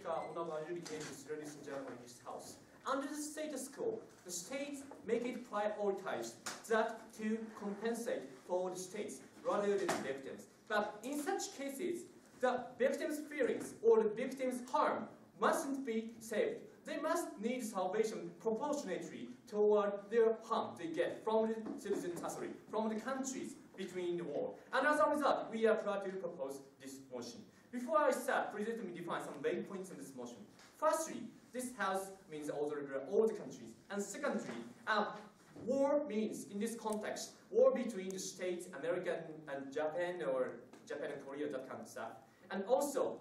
speak on a variety of cases, ladies and gentlemen, in this house. Under the status quo, the states make it prioritized that to compensate for the states rather than the victims. But in such cases, the victim's feelings or the victim's harm mustn't be saved. They must need salvation proportionately toward their harm they get from the citizens, from the countries between the war. And as a result, we are proud to propose this motion. Before I start, please let me define some main points in this motion. Firstly, this house means all the countries. And secondly, war means, in this context, war between the states, America and Japan, or Japan and Korea, that kind of stuff. And also,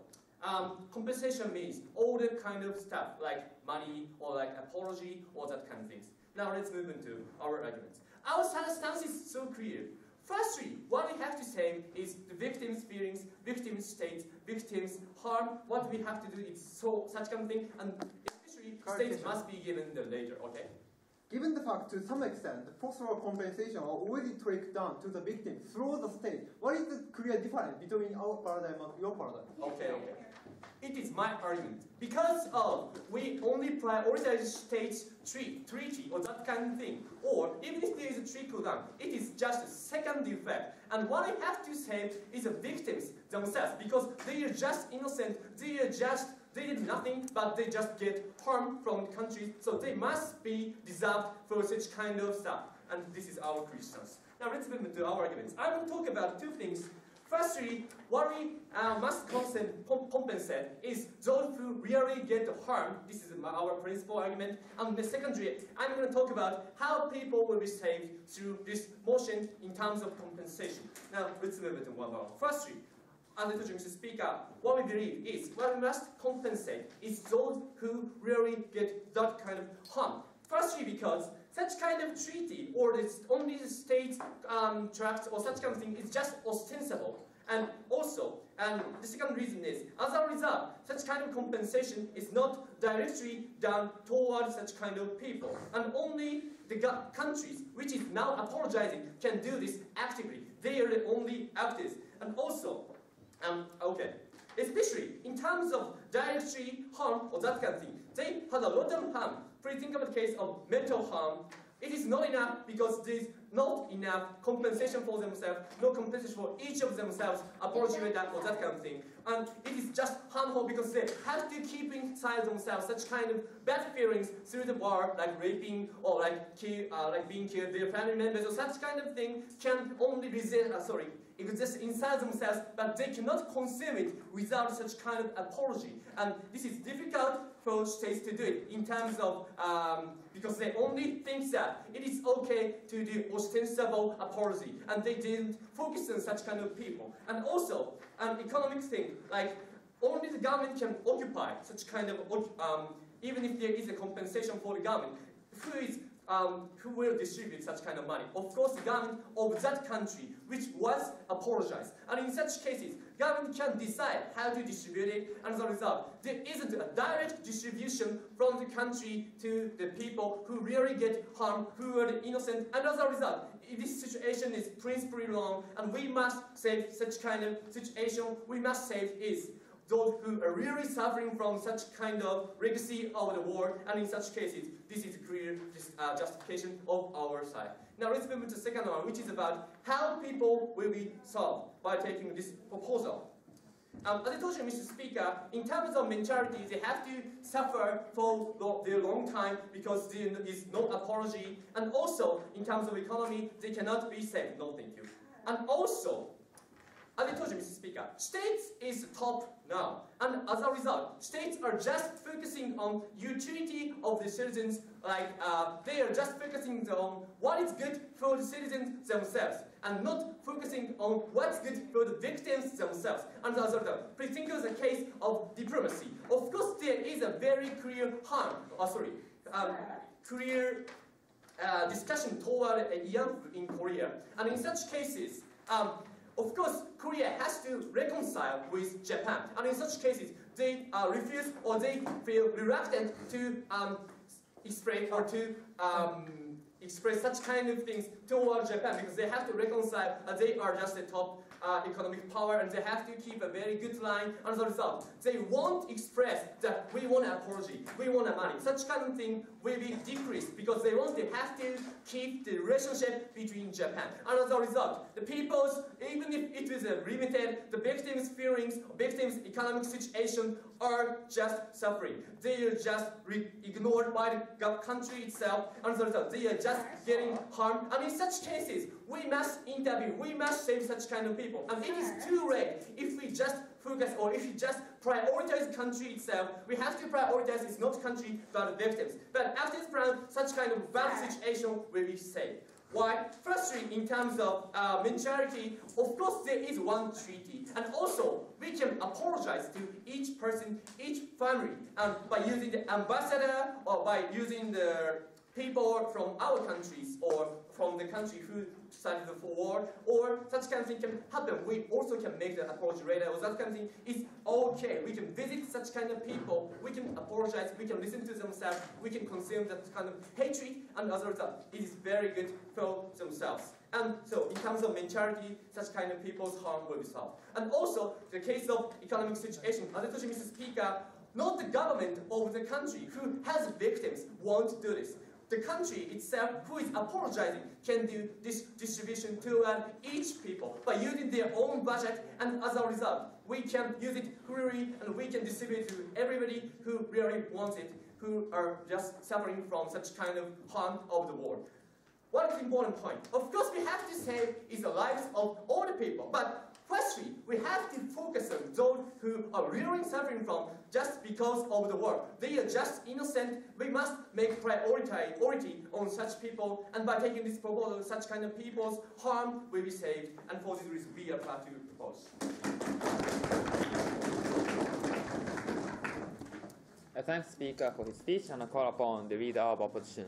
compensation means all the kind of stuff, like money, or like apology, or that kind of things. Now let's move into our arguments. Our stance is so clear. Firstly, what we have to say is the victim's feelings, victim's states, victim's harm. What we have to do is such kind of thing, and especially states must be given the later, okay? Given the fact, to some extent, the post-war compensation are already tricked down to the victim through the state, what is the clear difference between our paradigm and your paradigm? Okay. It is my argument. Because we only prioritize states treaty or that kind of thing, or even if there is a trickle down, it is just a second effect. And what I have to say is the victims themselves, because they are just innocent, they did nothing, but they just get harm from the country, so they must be deserved for such kind of stuff. And this is our Christians. Now let's move into our arguments. I will talk about two things. Firstly, what we must compensate is those who really get harm. This is our principal argument. And the secondary, I'm going to talk about how people will be saved through this motion in terms of compensation. Now let's move into one by one. Firstly, as I told you, Mr. Speaker, what we believe is what we must compensate is those who really get that kind of harm. Firstly, because such kind of treaty or only the state tract or such kind of thing is just ostensible. And also, the second reason is, as a result, such kind of compensation is not directly done towards such kind of people. And only the countries which is now apologizing can do this actively. They are the only actors. And also, especially in terms of directly harm or that kind of thing, they had a lot of harm. Please think of the case of mental harm. It is not enough because there is not enough compensation for themselves, no compensation for each of themselves, apology or that kind of thing. And it is just harmful because they have to keep inside themselves such kind of bad feelings through the war, like raping or like being killed, their family members, or such kind of thing can only exist inside themselves, but they cannot consume it without such kind of apology. And this is difficult for states to do it in terms of, because they only think that it is okay to do ostensible apology, and they didn't focus on such kind of people. And also, an economic thing, like only the government can occupy such kind of, even if there is a compensation for the government, who will distribute such kind of money? Of course, the government of that country which was apologized. And in such cases, government can decide how to distribute it, and as a result, there isn't a direct distribution from the country to the people who really get harmed, who are the innocent, and as a result, this situation is principally wrong, and we must save such kind of situation. We must save is those who are really suffering from such kind of legacy of the war, and in such cases, this is clear justification of our side. Now let's move to the second one, which is about how people will be solved by taking this proposal. As I told you, Mr. Speaker, in terms of mentality, they have to suffer for their long time because there is no apology, and also in terms of economy, they cannot be saved. No, thank you. And also, as I told you, Mr. Speaker, states is top now, and as a result, states are just focusing on utility of the citizens, like they are just focusing on what is good for the citizens themselves, and not focusing on what's good for the victims themselves. And as a result, please think of the case of diplomacy. Of course, there is a very clear clear discussion toward Iran in Korea, and in such cases, of course, Korea has to reconcile with Japan, and in such cases, they refuse or they feel reluctant to express or to express such kind of things towards Japan because they have to reconcile. They are just the top economic power, and they have to keep a very good line. And as a result, they won't express that we want an apology, we want a money. Such kind of thing will be decreased because they want to have to keep the relationship between Japan. And as a result, the people's, even if it is limited, the victims' feelings, victims' economic situation are just suffering. They are just ignored by the country itself, and as a result, they are just getting harmed. And in such cases, we must intervene, we must save such kind of people. And it is too late if we just focus or if we just prioritize the country itself. We have to prioritize it's not country but the victims. But after this plan, such kind of bad situation will be saved. Why? Firstly, in terms of mentality, of course there is one treaty, and also we can apologize to each person, each family, by using the ambassador or by using the people from our countries or from the country who started the war, or such kind of thing can happen. We also can make the apology later, or that kind of thing is okay. We can visit such kind of people, we can apologize, we can listen to themselves, we can consume that kind of hatred, and as a result, it is very good for themselves. And so, in terms of mentality, such kind of people's harm will be solved. And also, the case of economic situation, as I told you, Mr. Speaker, not the government of the country who has victims won't do this. The country itself, who is apologizing, can do this distribution toward each people by using their own budget, and as a result, we can use it freely and we can distribute it to everybody who really wants it, who are just suffering from such kind of harm of the war. One important point, of course we have to save is the lives of all the people, but firstly, we have to focus on those who are really suffering from just because of the war. They are just innocent. We must make priority on such people, and by taking this proposal, such kind of people's harm will be saved, and for this reason, we are proud to propose. I thank the speaker for his speech and I call upon the leader of opposition.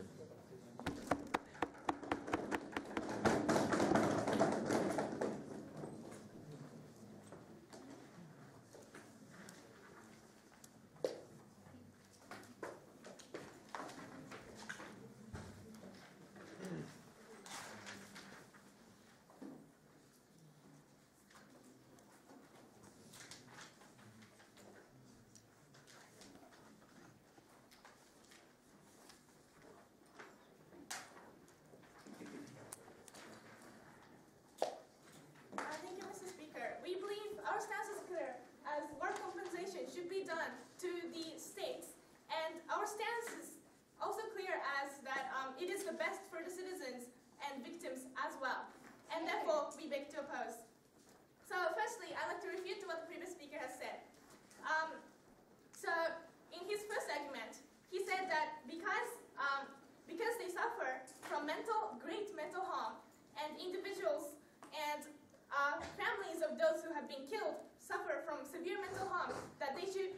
Should be done to the states, and our stance is also clear as that it is the best for the citizens and victims as well, and therefore we beg to oppose. So firstly, I'd like to refute to what the previous speaker has said. So in his first argument, he said that because they suffer from great mental harm, and individuals and families of those who have been killed suffer from severe mental harm, that they should,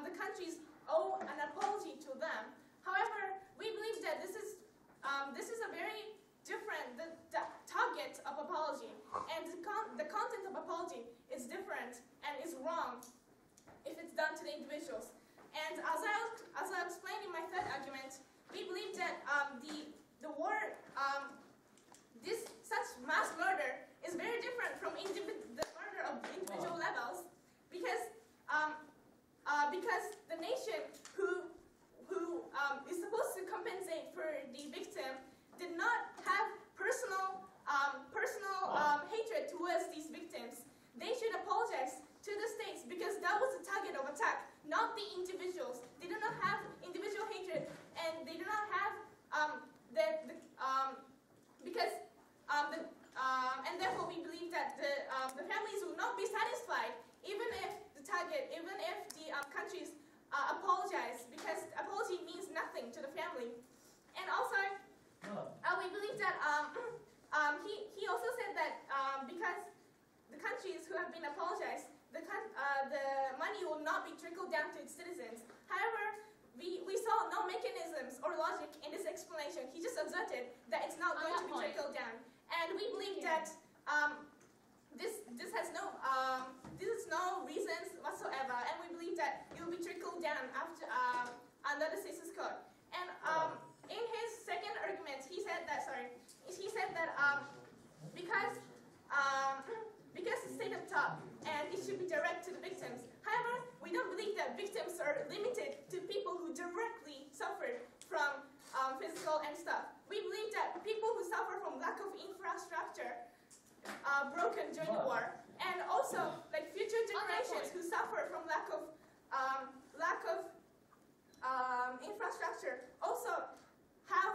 the countries owe an apology to them. However, we believe that this is a very different the target of apology, and the content of apology is different and is wrong if it's done to the individuals. And as I explained in my third argument, we believe that the war, such mass murder is very different from the murder of individual levels, because the nation who is supposed to compensate for the victim did not have personal hatred towards these victims. They should apologize to the states because that was the target of attack, not the individuals. They do not have individual hatred, and they do not have and therefore we believe that the families will not be satisfied even if the countries apologize, because apology means nothing to the family. And also, we believe that he also said that because the countries who have been apologized, the money will not be trickled down to its citizens. However, we saw no mechanisms or logic in this explanation. He just asserted that it's not going to be trickled down, and we believe that this has no reasons whatsoever, and we believe that it will be trickled down after under the Census Code. And in his second argument, he said that because the limited to people who directly suffered from physical and stuff. We believe that people who suffer from lack of infrastructure broken during the war, and also like future generations who suffer from lack of infrastructure also have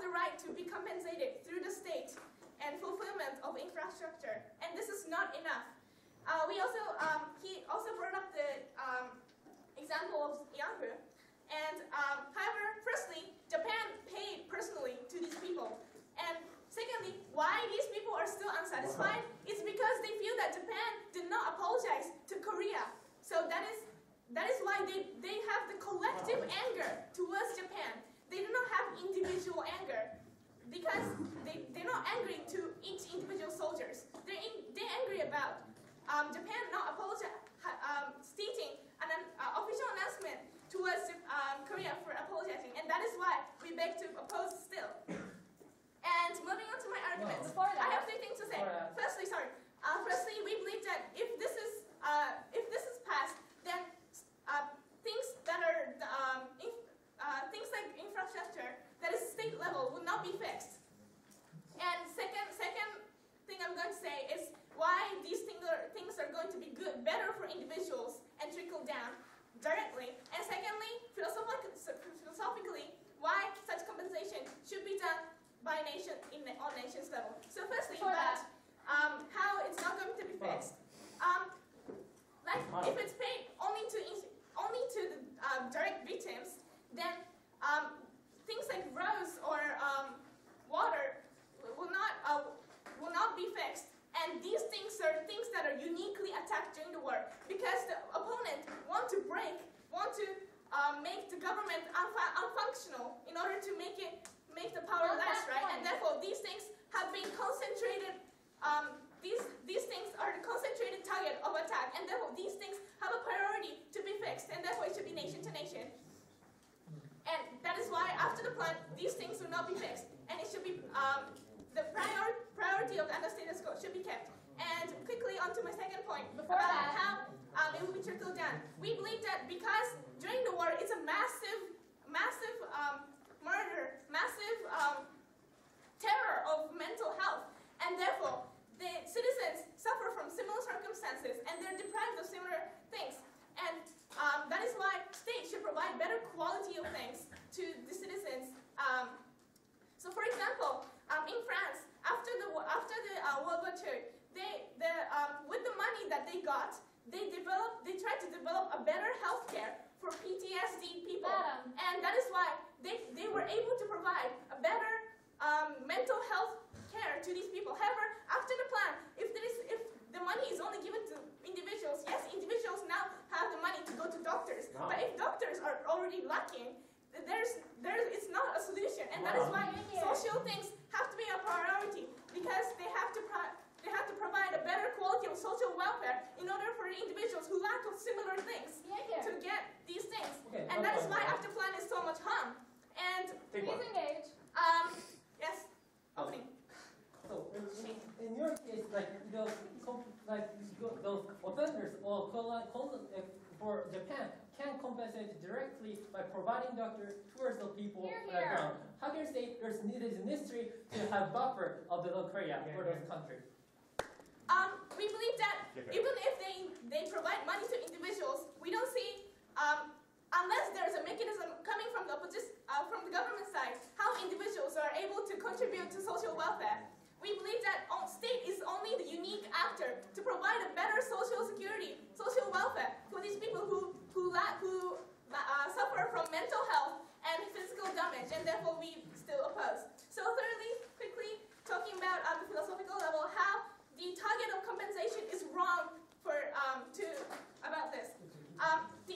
the right to be compensated through the state and fulfillment of infrastructure. And this is not enough. He also brought up the example of Yahoo. And however, firstly, Japan paid personally to these people. And secondly, why these people are still unsatisfied is because they feel that Japan did not apologize to Korea. So that is why they have the collective anger towards Japan. They do not have individual anger because they're not angry to each individual soldiers. They're angry about Japan not stating an official announcement towards Korea for apologizing, and that is why we beg to oppose still. And moving on to my arguments, I have 3 things to say. Firstly, we believe that if this is passed, then things that are things like infrastructure that is state level will not be fixed. And second thing I'm going to say is why these things are going to be better for individuals and trickle down directly. And secondly, philosophically, why such compensation should be done by on nations level. So firstly, about how it's not going to be fixed. If it's paid only to the direct victims, then things like roads or water will not be fixed. And these things are things that are uniquely attacked during the war because the opponent want to make the government unfunctional in order to make the power less, right? And therefore, these things have been concentrated. These things are the concentrated target of attack, and therefore these things have a priority to be fixed, and therefore it should be nation to nation. And that is why after the plan, these things will not be fixed, and it should be the priority of the status quo should be kept. And quickly on to my second point about how it will be trickled down. We believe that because during the war, it's a massive murder, massive terror of mental health, and therefore the citizens suffer from similar circumstances and they're deprived of similar things. And that is why states should provide better quality of things to the citizens. So for example, in France, after the World War II, with the money that they got, they tried to develop a better healthcare for PTSD people. And that is why they were able to provide a better mental health care to these people. However, after the plan, if the money is only given to individuals, yes, individuals now have the money to go to doctors. But if doctors are already lacking, it's not a solution. And that is why social things have to be a priority because they have to provide a better quality of social welfare in order for the individuals who lack of similar things to get these things. Okay, and that is why after plan is so much harm. And Please engage. Yes. Opening. So in your case, those offenders or for Japan can compensate directly by providing doctors towards the people on the ground. How can you say there's necessary to have buffer of the North Korea for those countries? We believe that even if they provide money to individuals, we don't see unless there's a mechanism coming from the government side how individuals are able to contribute to social welfare. We believe that state is only the unique actor to provide a better social security, social welfare for these people who suffer from mental health and physical damage, and therefore we still oppose. So thirdly, quickly talking about the philosophical level, how the target of compensation is wrong about this. The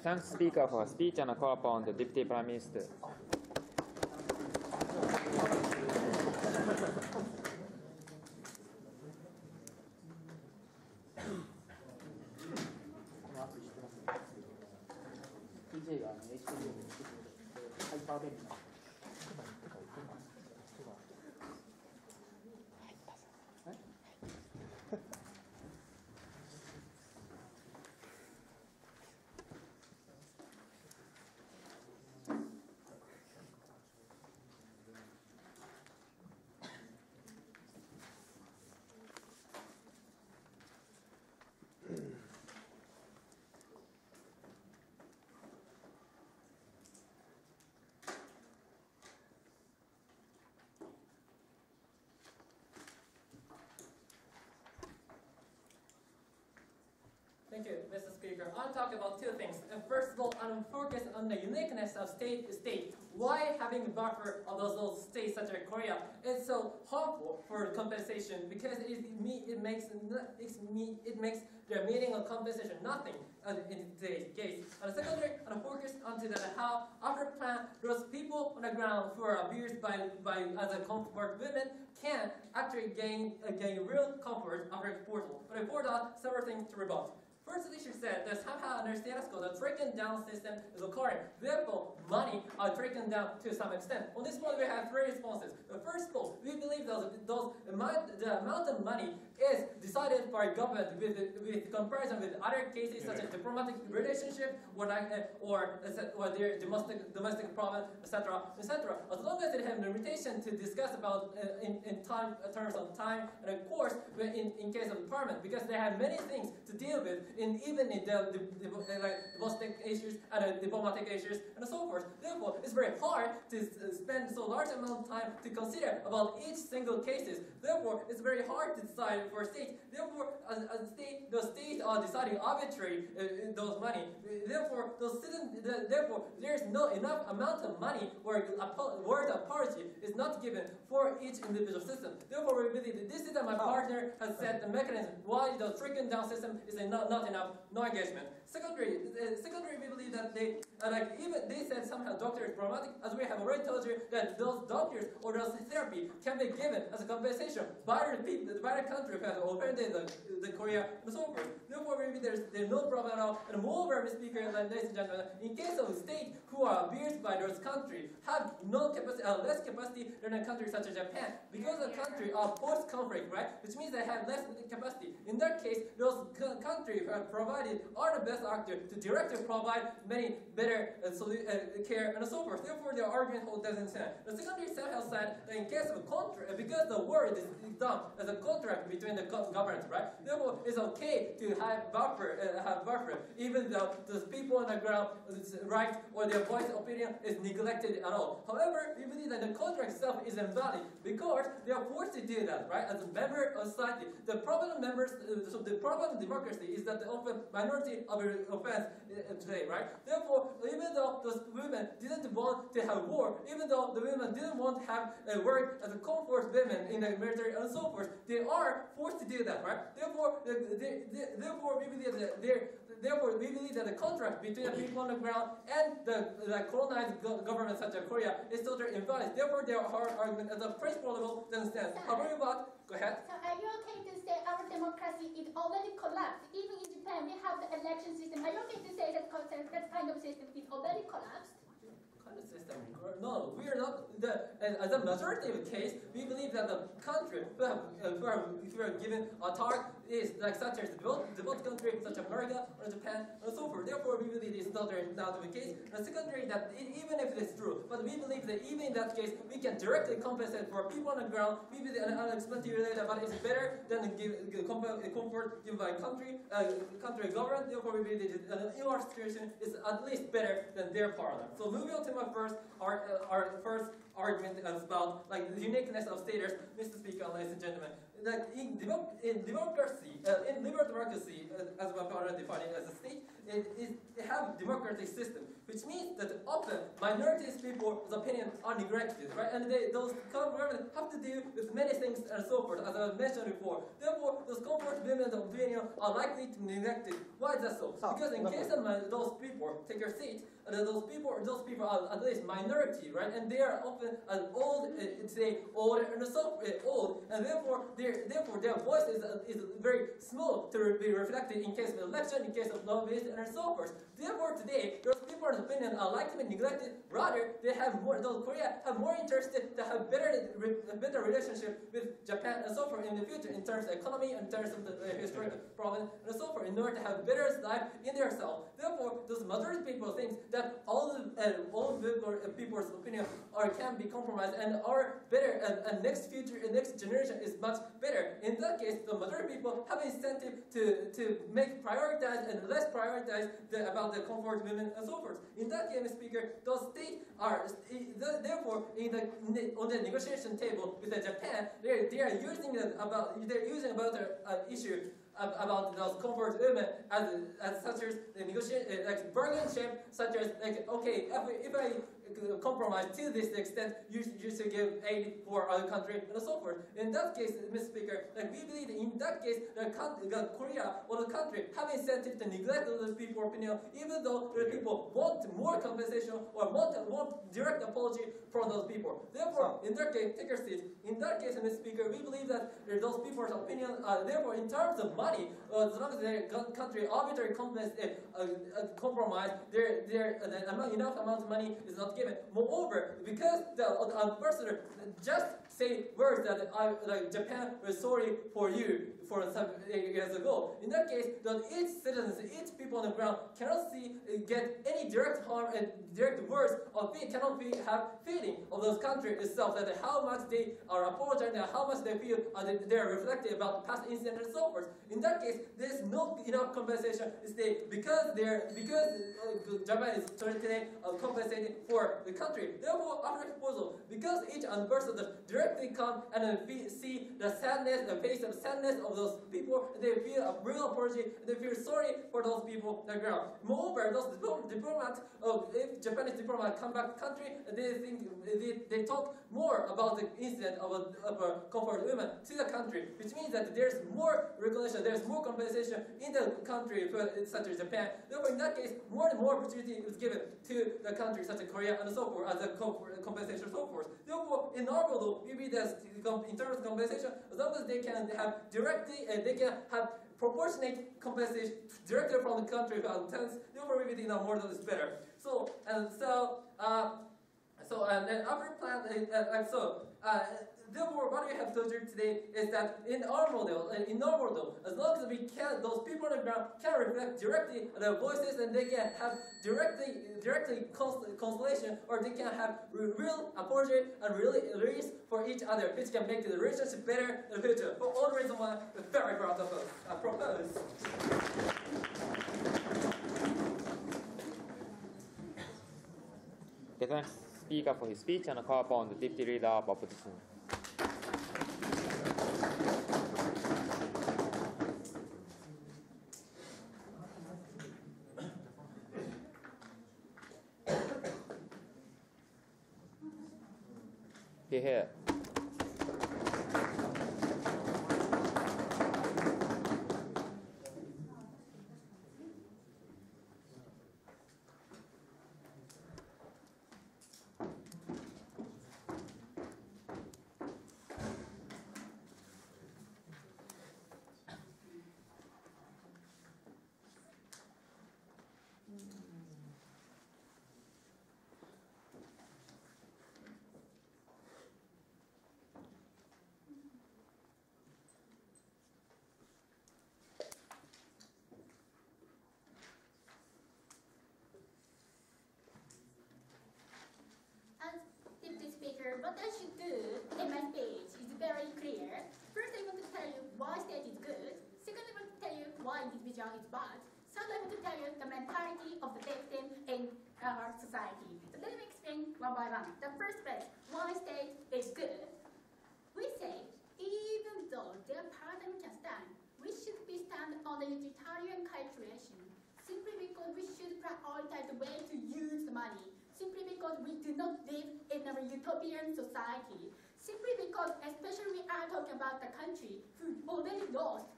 thanks speaker for a speech and call upon the Deputy Prime Minister. Thank you, Mr. Speaker. I'll talk about two things. First of all, I'm focused on the uniqueness of state. Why having a buffer of those states such as Korea is so harmful for compensation, because it makes the meaning of compensation nothing in today's case. And secondly, I'm focused onto how after plan those people on the ground who are abused by as a comfort women can actually gain real comfort after exposure. But before that, several things to rebut. First, the issue said that somehow under status quo, the trickle-down system is occurring. Therefore, money are trickling down to some extent. On this point, we have three responses. The first of all, we believe the amount of money is decided by government with comparison with other cases such as diplomatic relationship or their domestic problem, etc., etc. As long as they have a limitation to discuss about in terms of time, and of course, in case of parliament, because they have many things to deal with. Even in the domestic issues and diplomatic issues and so forth. Therefore, it's very hard to spend so large amount of time to consider about each single cases. Therefore, it's very hard to decide for states. Therefore, the states are deciding arbitrarily those money. Therefore, there's no enough amount of money where word of apology is not given for each individual system. Therefore, we believe that this is my partner has set the mechanism why the trickle-down system is not enough, no engagement. Secondary, we believe that they said somehow doctor is problematic, as we have already told you that those doctors or those therapy can be given as a compensation by the country who has offended the Korea and so forth. Therefore, maybe there's no problem at all. And moreover, Mr. Speaker, ladies and gentlemen, in case of states who are abused by those countries have no capacity, less capacity than a country such as Japan, because the country are post-conflict, right? Which means they have less capacity. In that case, those countries who have provided are the best actor to directly provide many better care and so forth. Therefore, their argument doesn't stand. The secondary somehow said that in case of a contract, because the word is done as a contract between the governments, right? Therefore, it's okay to have buffer, even though the people on the ground right or their voice opinion is neglected at all. However, we believe that the contract itself is invalid because they are forced to do that, right? As a member of society, the problem of members, so the problem of democracy is that the minority of offense today, right? Therefore, even though those women didn't want to have war, even though the women didn't want to have work as a comfort women in the military and so forth, they are forced to do that, right? Therefore, we believe that the contract between the people on the ground and the colonized government such as Korea is totally invalid. Therefore, their argument as a principle level doesn't stand. However, go ahead. So are you okay to say our democracy is already collapsed? Even in Japan, we have the election system. Are you okay to say that kind of system is already collapsed? Kind of system? No, we are not. As a majority of the case, we believe that the country who are given a target is such as developed countries such as America or Japan and so forth. Therefore, we believe it's not the case. And secondary, that even if it is true, but we believe that even in that case, we can directly compensate for people on the ground. We believe an unexpected related, but it's better than comfort given by country government. Therefore, we believe that in our situation is at least better than their parliament. So moving on to my our first argument is about the uniqueness of status. Mr. Speaker, ladies and gentlemen, like in democracy, in liberal democracy, as my partner defined it as a state, it have democratic system, which means that often minorities people's opinion are neglected, right? And those governments have to deal with many things and so forth, as I mentioned before. Therefore, those comfort women's opinion are likely to be neglected. Why is that so? Because in case of those people take your seat, those people are at least minority, right? And they are often old, old and so old, and therefore their voice is very small to be reflected in case of election, in case of Novice, and so forth. Therefore, today those people's opinion are likely to be neglected. Rather, they have more. Those Korea have more interest to have better relationship with Japan and so forth in the future, in terms of economy, in terms of the historical problem, and so forth, in order to have better life in their self. Therefore, those majority people think that all people's opinion can be compromised and are better, and next generation is much better. In that case, the majority people have incentive to make prioritize and less prioritize about the comfort women and so forth. In that case, speaker, those states are therefore on the negotiation table with Japan. They are using about the issue about those comfort women as such as the negotiation, like bargain shape, such as like, okay, if I compromise to this extent, you should give aid for other country and so forth. In that case, Mr. Speaker, like we believe in that case, Korea or the country have incentive to neglect those people's opinion, even though the people want more compensation or want direct apology from those people. Therefore, in that case, take your seat. In that case, Mr. Speaker, we believe that those people's opinion, therefore, in terms of money, as long as their country arbitrarily compromise, enough amount of money is not given. Moreover, because the ambassador just say words that Japan was sorry for you for some years ago. In that case, that each citizens, each people on the ground cannot get any direct harm and direct words cannot have feeling of those countries itself, that how much they are apologizing and how much they feel they are reflecting about past incidents and so forth. In that case, there is no enough compensation because Japan is today compensating for the country. Therefore, after proposal, because each ambassador directly come and see the sadness, the face of sadness of those people, they feel a real apology, they feel sorry for those people on the ground. Moreover, those diplomats, if Japanese diplomats come back to the country, they talk more about the incident of a comfort women to the country, which means that there's more recognition, there's more compensation in the country such as Japan. Therefore, in that case, more and more opportunity is given to the country such as Korea and so forth as a compensation and so forth. Therefore, in our model, we read as in terms of compensation, as long as they can have directly and they can have proportionate compensation directly from the country therefore we think our model is better. And then our plan therefore, what we have told you today is that in our model, as long as we can, those people on the ground can reflect directly their voices, and they can have directly consolation, or they can have real apology and real release for each other, which can make the relationship better in the future. For all the reasons why we're very proud of us. I propose. Okay, thanks, Speaker, for his speech and call upon the Deputy Leader of Opposition. Here. What I should do in my speech is very clear. First, I want to tell you why state is good. Second, I want to tell you why individual is bad. Third, I want to tell you the mentality of the victim in our society. So let me explain one by one. The first place, why state is good. We say even though stand on the utilitarian calculation, simply because we should prioritize the way to use the money, simply because we do not live in a utopian society, simply because, especially we are talking about the country who already lost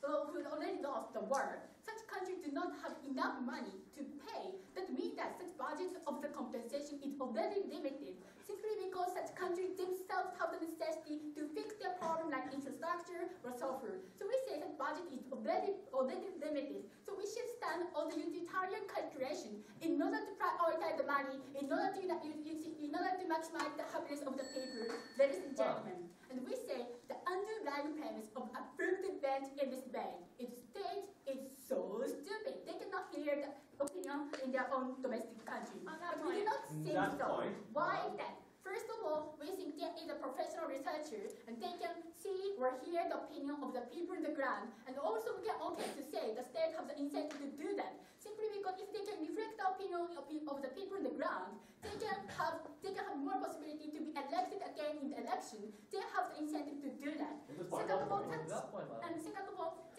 the war, such countries do not have enough money to pay. That means that such budget of the compensation is already limited, simply because such countries themselves have the necessity to fix their problem like infrastructure or so forth. So we say that budget is already limited. So we should stand on the utilitarian calculation in order to prioritize the money, in order to maximize the happiness of the people, ladies and gentlemen. And we say the underlying premise of affirmative bench in this debate is state is so stupid. They cannot hear the opinion in their own domestic country. But we do not think so. Why is that? First of all, we think there is a professional researcher and they can see or hear the opinion of the people on the ground. And also we can okay to say the state has the incentive to do that. Simply because if they can reflect the opinion of the people on the ground, they can have more possibility to be elected again in the election. They have the incentive to do that. Second of all,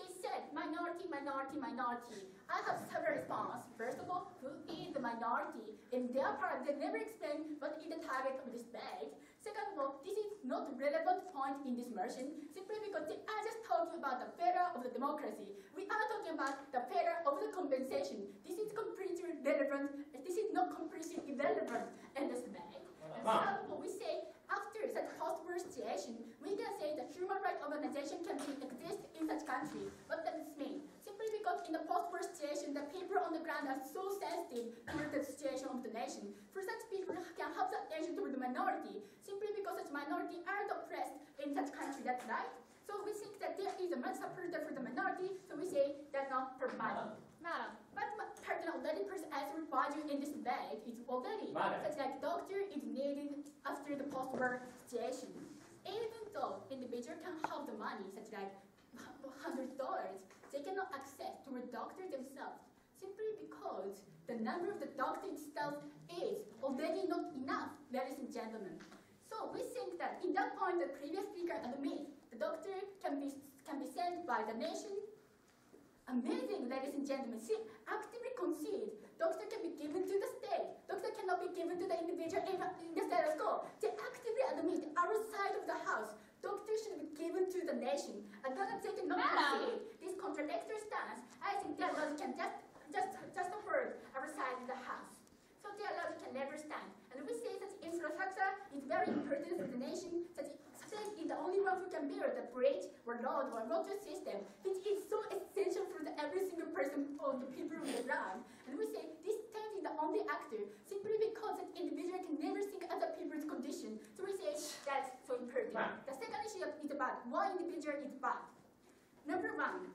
they said minority. I have several responses. First of all, who is the minority? In their part, they never explain what is the target of this debate. Second of all, this is not a relevant point in this motion, simply because they are just talking about the failure of the democracy. We are talking about the failure of the compensation. This is completely relevant. This is not completely irrelevant in this debate. And third of all, we say after such post-war situation, we can say that human rights organization can exist in such country. What does this mean? Simply because in the post-war situation, the people on the ground are so sensitive toward the situation of the nation. For such people can have the attention toward the minority, simply because such minority are oppressed in such country. That's right. So we think that there is a much support for the minority. So we say that not for money. Madam. But personal already answered value in this debate is already such like doctor is needed after the post-war situation. Even though individual can have the money, such like $100, they cannot access to a doctor themselves, simply because the number of the doctor itself is already not enough, ladies and gentlemen. So we think that in that point, the previous speaker admits the doctor can be sent by the nation. Amazing, ladies and gentlemen. She actively concedes doctor can be given to the state. Doctor cannot be given to the individual in the status quo. They actively admit outside of the house, doctor should be given to the nation. And then they cannot concede this contradictory stance. I think their logic can just afford outside the house. So their logic can never stand. And we say that infrastructure is very important for the nation, that state is the only one who can build a bridge or road or water system. It is so essential for every single person on the people on the ground. And we say this state is the only actor simply because that individual can never think other people's condition. So we say that's so important. The second issue is about why individual is bad. Number one,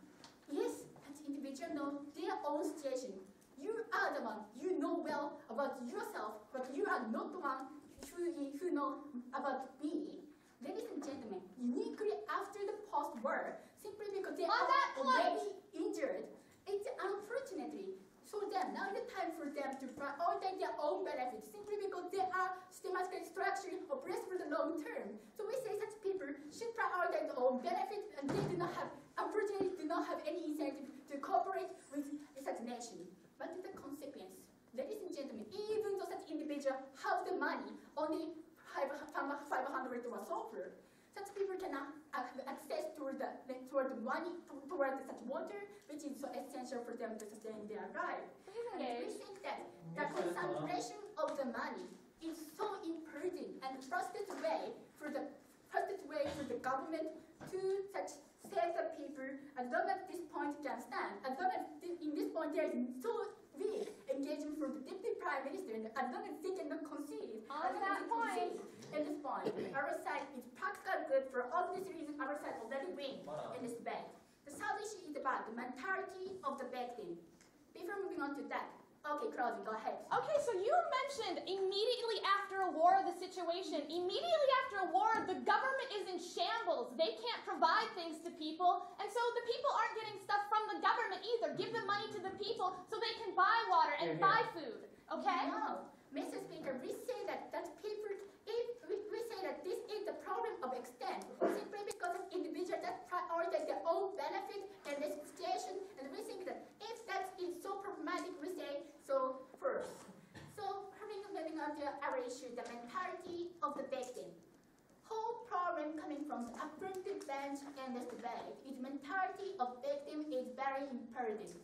yes, that individual know their own situation. You are the one, you know well about yourself, but you are not the one who know about me. Ladies and gentlemen, uniquely after the post-war, simply because they are already injured, it's unfortunately, so then now the time for them to prioritize their own benefits, simply because they are systematically structured oppressed for the long term. So we say such people should prioritize their own benefits, and they do not have, unfortunately, do not have any incentive to cooperate with such nation. What is the consequence? Ladies and gentlemen, even though such individual have the money, only 500 or so forth, such people cannot have access toward the money, toward such water, which is so essential for them to sustain their life. And we think that the concentration of the money is so important and fastest way for the government to such save the people, as long as this point can stand, as long as in this point there is so big engagement from the deputy prime minister, and as long as they cannot concede, in this point, our side is practical good for all these reasons. Our side already win in this debate. The third issue is about the mentality of the victim. Before moving on to that, okay, Claudia, go ahead. Okay, so you mentioned immediately after a war, the situation. Immediately after a war, the government is in shambles. They can't provide things to people, and so the people aren't getting stuff from the government either. Give the money to the people so they can buy water and buy food, okay? No, Mr. Speaker, we say that people, we say that this is the problem of extent, simply because of individuals that prioritize their own benefit in this situation. issue, the mentality of the victim. Whole problem coming from the affirmative bench and this debate is mentality of victim is very important.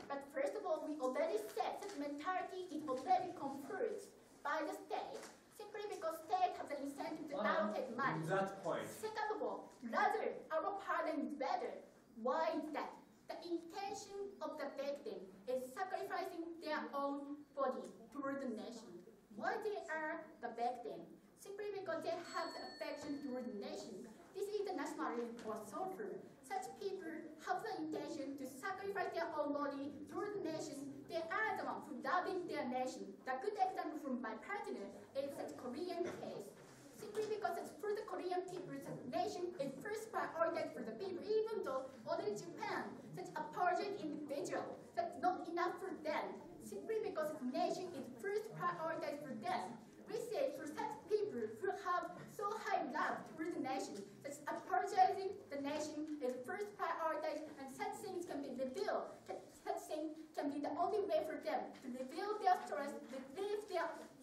But first of all, we already said that mentality is already conferred by the state simply because state has an incentive to allocate money. That point. Second of all, rather, our paradigm is better. Why is that? The intention of the victim is sacrificing their own body toward the nation. Why they are the victim? Simply because they have the affection toward the nation. This is the nationalism or sulfur. Such people have the intention to sacrifice their own body toward the nation. They are the ones who loving their nation. The good example from my partner is such Korean case. Simply because for the Korean people, the nation is first priority for the people, even though only Japan, such a project individual, that's not enough for them. Simply because the nation is first priority for them. We say for such people who have so high love toward the nation, that apologizing the nation is first priority, and such things can be revealed. Such things can be the only way for them to reveal their stress,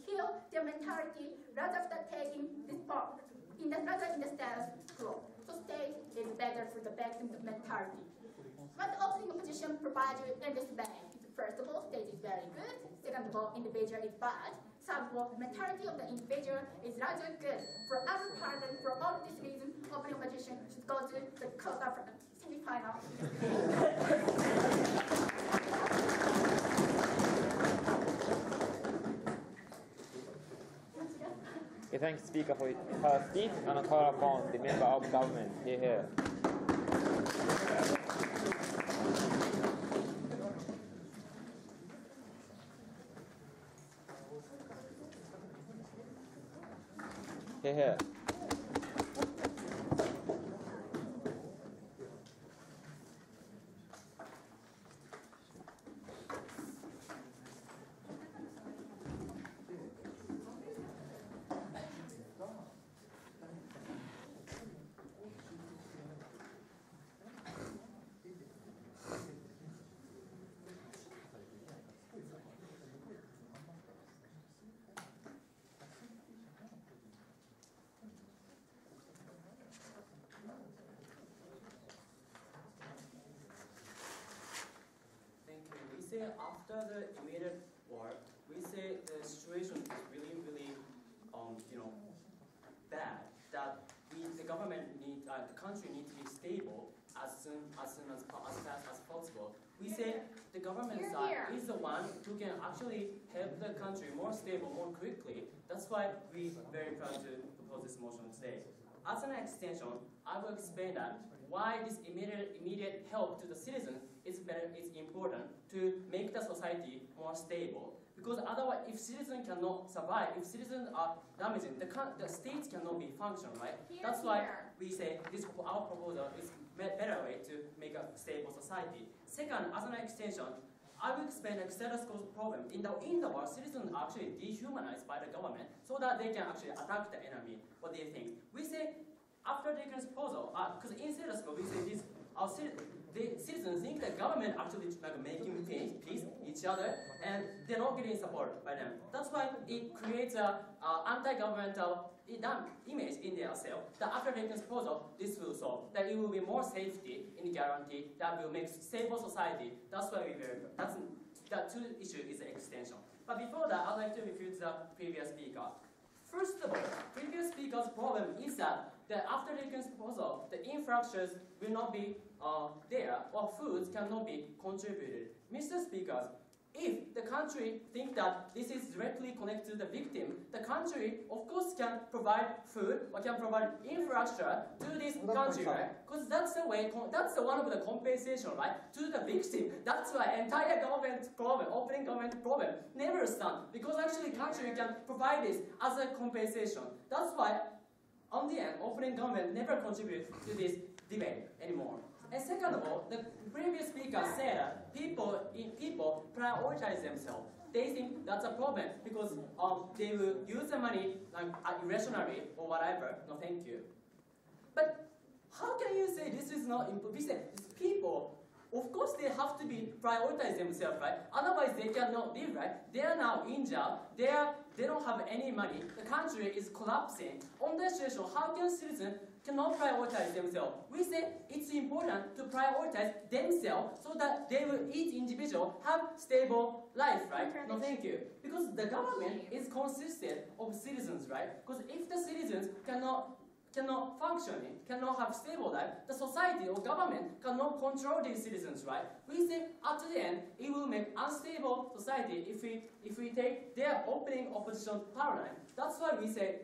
heal their mentality, rather than taking this part, rather in the status quo. So state is better for the victim mentality. What the opening opposition provides you in this bank? First of all, state is very good. Second of all, individual is bad. Third of all, mentality of the individual is rather good. For our part, and for all this reason, opening opposition should go to the semi-final. We thank speaker for her speech and call upon the member of government here. Here. After the immediate war, we say the situation is really, bad. That the government the country needs to be stable as fast as possible. We say the government side is the one who can actually help the country more stable, more quickly. That's why we are very proud to propose this motion today. As an extension, I will explain that why this immediate help to the citizens is important to make the society more stable. Because otherwise, if citizens cannot survive, if citizens are damaging, the states cannot be functional, right? That's why we say our proposal is a better way to make a stable society. Second, as an extension, I will explain the status quo problem. In the world, citizens are actually dehumanized by the government so that they can actually attack the enemy. What do you think? We say, after the proposal, because in status quo, we say this, the citizens think the government actually making peace each other, and they're not getting support by them. That's why it creates an anti-governmental image in themselves. That after the proposal, this will solve. That it will be more safety in the guarantee that will make stable society. That's why that two issue is the extension. But before that, I'd like to refute the previous speaker. First of all, previous speaker's problem is that after the proposal, the infrastructures will not be there, or foods cannot be contributed. Mr. Speakers, if the country think that this is directly connected to the victim, the country, of course, can provide food or can provide infrastructure to this country, right? Because that's the way, that's one of the compensation, right, to the victim. That's why entire government problem, opening government problem, never stand, because actually country can provide this as a compensation. That's why, on the end, opening government never contribute to this debate anymore. And second of all, the previous speaker said that people prioritize themselves. They think that's a problem because they will use the money irrationally or whatever. No, thank you. But how can you say this is not important? We say people of course they have to be prioritize themselves, right? Otherwise they cannot live, right? They are now in jail. They don't have any money. The country is collapsing. On that situation, how can citizens cannot prioritize themselves? We say it's important to prioritize themselves so that they will, each individual, have stable life, right? No, thank you. Because the government is consisted of citizens, right? Because if the citizens cannot functioning, cannot have stable life, the society or government cannot control these citizens, right? We say at the end, it will make unstable society if we take their opening opposition paradigm. That's why we say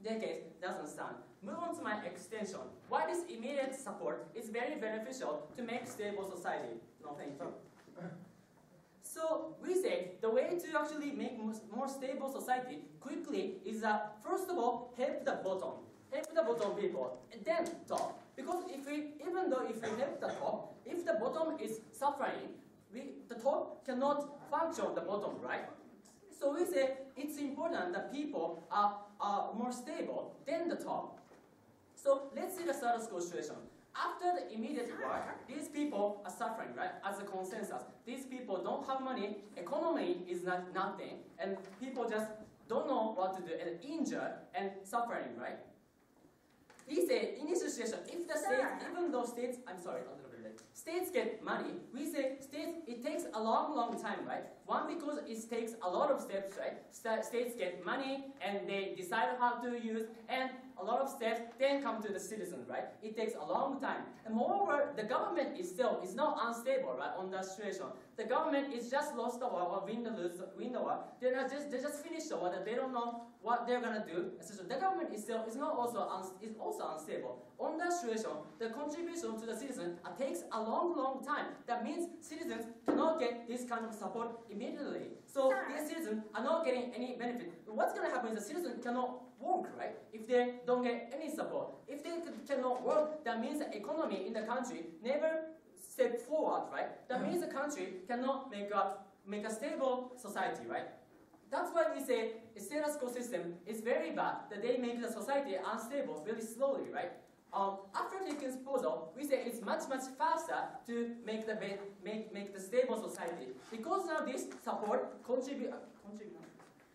their case doesn't stand. Move on to my extension. Why this immediate support is very beneficial to make stable society. No, thank you. So we say the way to actually make more stable society quickly is that first of all, help the bottom. Help the bottom people, and then top. Because even though if we help the top, if the bottom is suffering, the top cannot function the bottom, right? So we say it's important that people are more stable than the top. So let's see the status quo situation. After the immediate war, these people are suffering, right? As a consensus, these people don't have money, economy is nothing, and people just don't know what to do and injured and suffering, right? We say in this situation, if the states, even though states, I'm sorry, a little bit late. States get money, we say states, it takes a long time, right? One, because it takes a lot of steps, right? States get money and they decide how to use, and a lot of steps then come to the citizens, right? It takes a long time. And moreover, the government itself is not unstable, right, on that situation. The government is just lost the war or win the war. They just finished the war, that they don't know what they're gonna do. So the government itself is also unstable. On that situation, the contribution to the citizen takes a long time. That means citizens cannot get this kind of support immediately. So these citizens are not getting any benefit. What's gonna happen is the citizens cannot work, right? If they don't get any support. If they cannot work, that means the economy in the country never step forward, right? That means the country cannot make a stable society, right? That's why we say a status quo system is very bad, that they make the society unstable very slowly, right? After taking proposal, we say it's much faster to make the stable society. Because now this support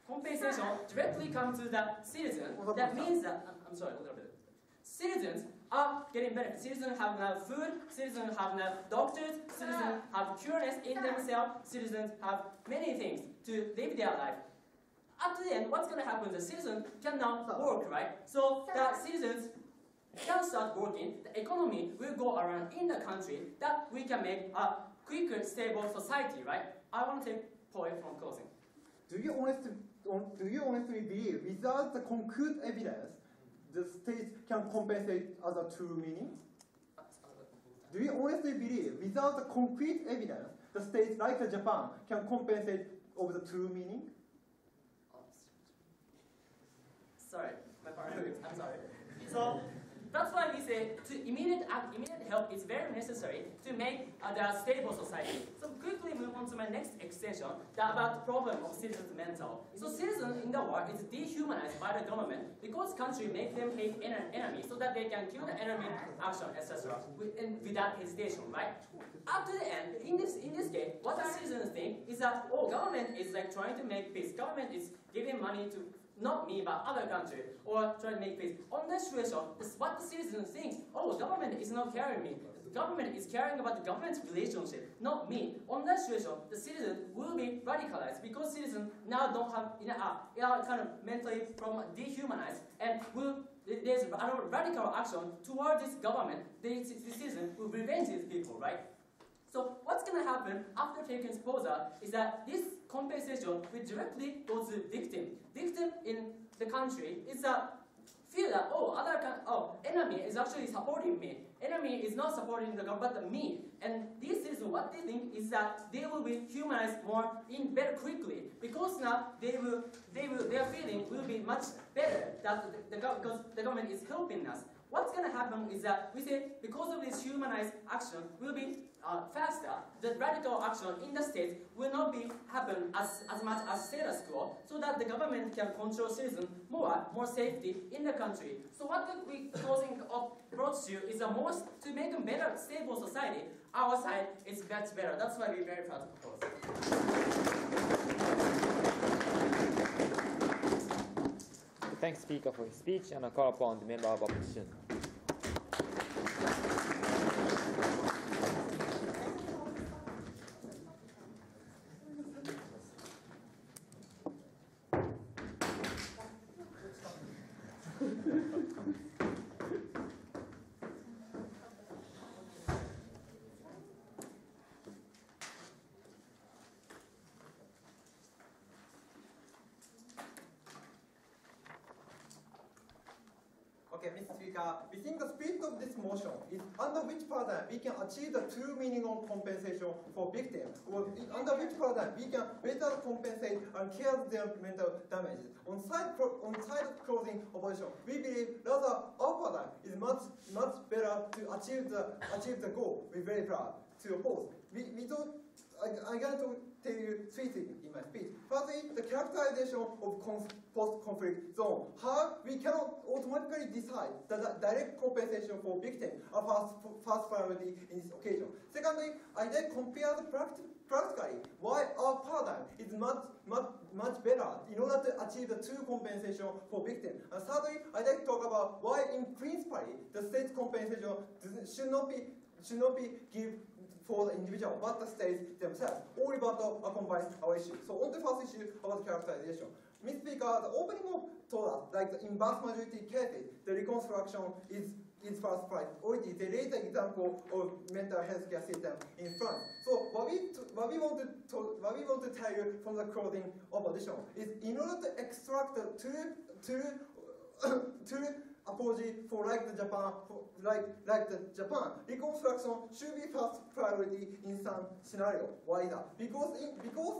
compensation directly comes to the citizen. That means that, I'm sorry, a little bit. Citizens are getting benefits. Citizens have now food, citizens have now doctors, citizens have cureness in themselves, citizens have many things to live their life. At the end, what's going to happen? The citizens cannot work, right? So the citizens can start working, the economy will go around in the country, that we can make a quicker, stable society, right? I want to take point from closing. Do you honestly believe, without the concrete evidence, the state can compensate as a true meaning? Do you honestly believe, without the concrete evidence, the states like Japan can compensate over the true meaning? Sorry, my partner, I'm sorry. So that's why we say immediate help is very necessary to make the stable society. So quickly move on to my next extension, about the problem of citizens' mental. So citizens in the world is dehumanized by the government because country make them hate enemy so that they can kill the enemy action, etc. without hesitation, right? Up to the end, in this case, what the citizens think is that government is like trying to make peace. Government is giving money to not me, but other country, or try to make peace. On that situation, what the citizens think, government is not caring me. The government is caring about the government's relationship, not me. On that situation, the citizens will be radicalized because citizens now don't have kind of mentally dehumanized, and there's a radical action toward this government. The citizens will revenge these people, right? So what's going to happen after taking proposal is that this compensation will directly go to the victim. Victim in the country is feel that enemy is actually supporting me. Enemy is not supporting the government, but me. And these citizens, what they think is that they will be humanized more very quickly because now their feeling will be much better because the government is helping us. what's going to happen is that we say because of this humanized action will be faster, the radical action in the states will not be happen as much as status quo, so that the government can control citizens more safety in the country. So what we causing approach to is a most to make a better, stable society. Our side is much better. That's why we're very proud to propose. Thank speaker for his speech and I call upon the member of opposition. Okay, Mr. Speaker, we think the spirit of this motion is under which paradigm we can achieve the true meaning of compensation for victims, or under which paradigm we can better compensate and care their mental damages. On side of closing opposition, we believe rather our paradigm is much better to achieve the goal. We're very proud to oppose. I'm going to tell you three things in my speech. Firstly, the characterization of post-conflict zone. How we cannot automatically decide that direct compensation for victims are first priority in this occasion. Secondly, I then compare the practically why our paradigm is much better in order to achieve the true compensation for victims. And thirdly, I then talk about why in principle the state compensation should not be given for the individual, but the states themselves. All rebuttal combines our issue. So on the first issue about characterization. Mr. Speaker, the opening of told us, like in vast majority cases, the reconstruction is first priority. They raise the example of mental health care system in France. So what we want to tell you from the closing opposition is in order to extract the two apology for like the Japan, reconstruction should be first priority in some scenario. Why is that? Because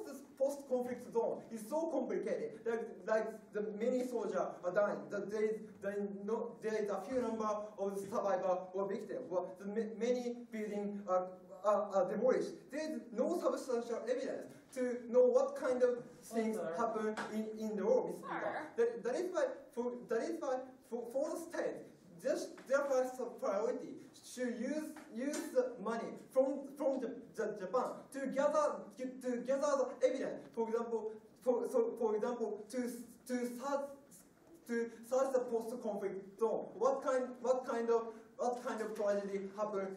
this post-conflict zone is so complicated. Like the many soldiers are dying. There is a few number of survivors or victims. The many buildings are demolished. There is no substantial evidence to know what kind of things happen in the world. That is why for the state, just their first priority should use the money from the Japan to gather the evidence. For example, to search the post-conflict zone. What kind of tragedy happened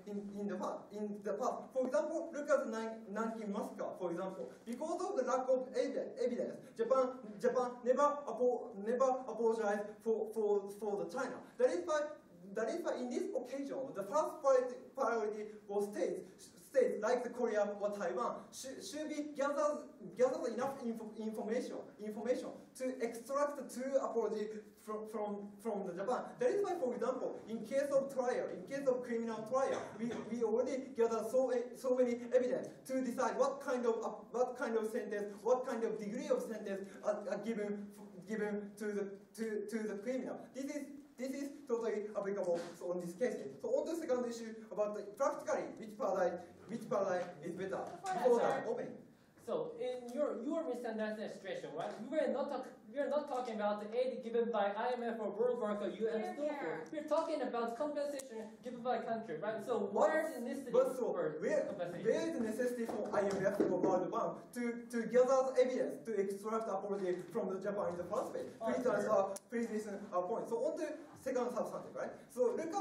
in the past? For example, look at the Nanking massacre. For example, because of the lack of evidence, Japan never apologized for the China. That is why in this occasion, the first priority was states like the Korea or Taiwan should be gather enough information to extract the true apology from the Japan. That is why, for example, in case of criminal trial, we already gather so many evidence to decide what kind of sentence, what kind of degree of sentence are given to the criminal. This is totally applicable on this case. So on the second issue about the practically which paradigm is better before the opening. So in your misunderstanding situation, right? We are not talking about the aid given by IMF or World Bank or UN and so forth. We're talking about compensation given by country, right? So where is the necessity for compensation? Where is the necessity for IMF or World Bank to gather evidence to extract apology from the Japan in the first place? Please listen our point. So on the second substantive, right? So look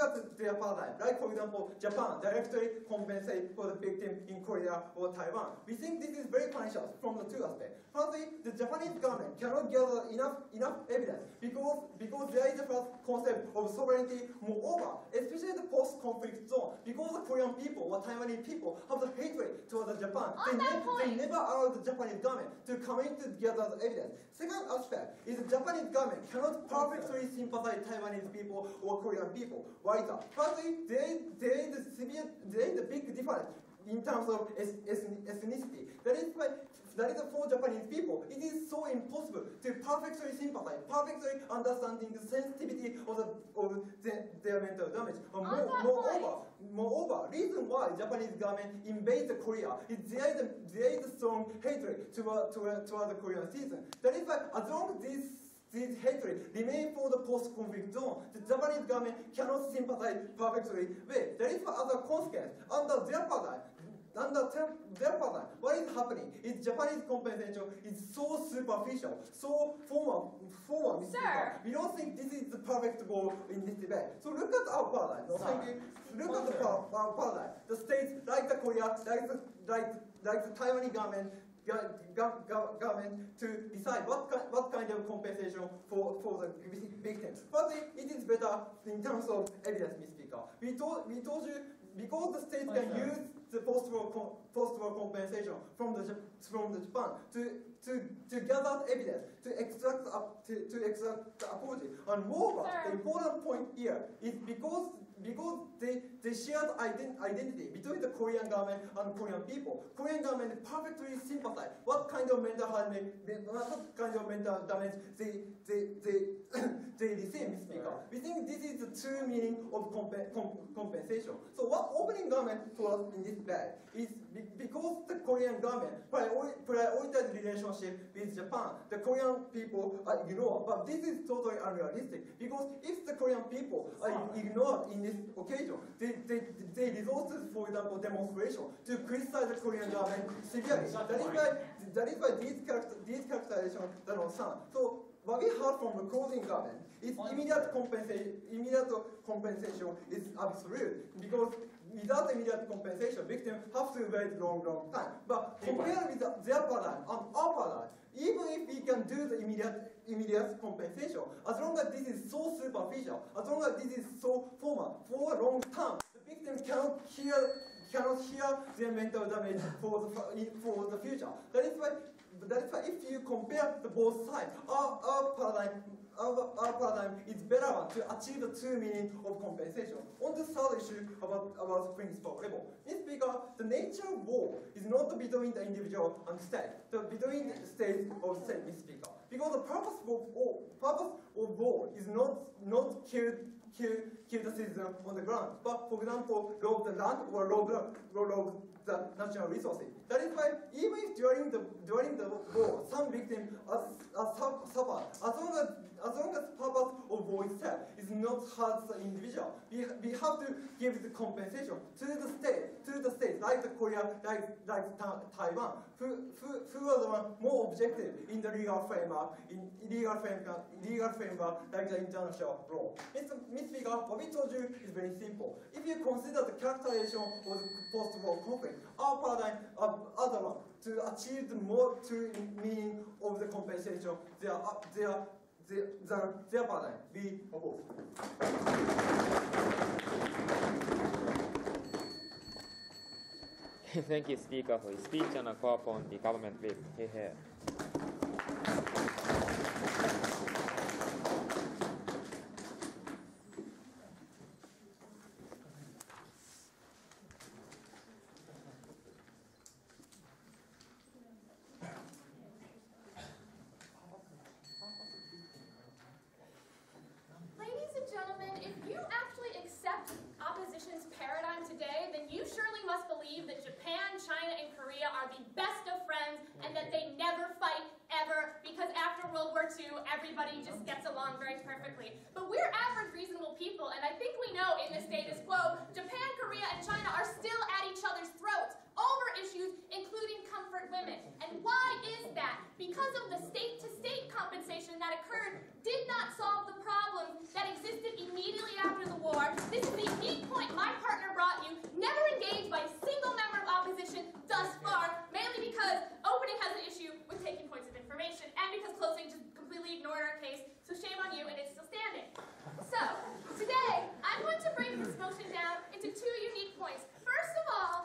at their paradigm. Like for example, Japan directly compensate for the victim in Korea or Taiwan. We think this is very pernicious from the two aspects. Firstly, the Japanese government cannot gather enough evidence because there is a first concept of sovereignty. Moreover, especially the post-conflict zone, because the Korean people or Taiwanese people have the hatred towards Japan, they never allow the Japanese government to come in to gather the evidence. Second aspect is the Japanese government cannot perfectly sympathize Taiwanese people or Korean people. Why is that? Firstly, there is a big difference in terms of ethnicity. That is for Japanese people, it is so so impossible to perfectly sympathize, perfectly understanding the sensitivity of their mental damage. Moreover, reason why Japanese government invaded Korea is there is a strong hatred toward the Korean citizen. That is why, as long as this hatred remains for the post-conflict zone, the Japanese government cannot sympathize perfectly with. That is why, as a consequence, under their paradigm, what is happening is Japanese compensation is so superficial, so formal. Sir. We don't think this is the perfect goal in this debate. So look at our paradigm. No, thank you. Look at our paradigm. The states like the Korea, like the Taiwanese government to decide what kind of compensation for the victims. But it is better in terms of evidence, Mr. Speaker. We told you because the states can use the post-war compensation from the Japan to gather evidence, to extract the apology. And moreover, the important point here is because they shared identity between the Korean government and Korean people. Korean government perfectly sympathize what kind of mental damage they receive, Mr. Speaker. We think this is the true meaning of compensation. So what opening government told us in this debate is because the Korean government prioritized relationship with Japan, the Korean people are ignored. But this is totally unrealistic because if the Korean people are ignored in this occasion, they resorted, for example, demonstration to criticize the Korean government severely. That is why these characterizations are not sound. So what we heard from the closing government is immediate compensation is absolute because without immediate compensation, victims have to wait long time. But compared with their paradigm and our paradigm, even if we can do the immediate compensation, as long as this is so superficial, as long as this is so formal, for a long time, the victim cannot hear their mental damage for the future. That is why if you compare the both sides, our paradigm is better one to achieve the true meaning of compensation. On the third issue about principle level, Mr. Speaker, the nature of war is not between the individual and state, but between the states of state, Mr. Speaker. Because the purpose of war is not kill the citizen on the ground, but for example, rob the land or rob the national resources. That is why even if during the war some victims are suffered, as long as purpose of war itself is not hurt the individual, we have to give the compensation to the state like the Korea, like Taiwan, who are the one more objective in the legal framework, like the international law. Mr. Speaker, what we told you is very simple. If you consider the characterization of the post-war conflict, our paradigm are other one to achieve the more true meaning of the compensation. Their paradigm we oppose. Thank you, Speaker, for your speech and a call upon the government whip. Here. Ladies and gentlemen, if you actually accept opposition's paradigm today, then you surely must believe that Japan, China, and Korea are the best of friends and that they never fight ever because after World War II, everybody just gets along very perfectly. But we're average, reasonable people, and I think we know in the status quo, Japan, Korea, and China are still at each other's throats over issues including comfort women. And why is that? Because of the state-to-state compensation that occurred did not solve the problem that existed immediately after the war. This is the unique point my partner brought you, never engaged by a single member of opposition thus far, mainly because opening has an issue with taking points of information, and because closing just completely ignored our case, so shame on you, and it's still standing. So, today, I'm going to break this motion down into two unique points. First of all,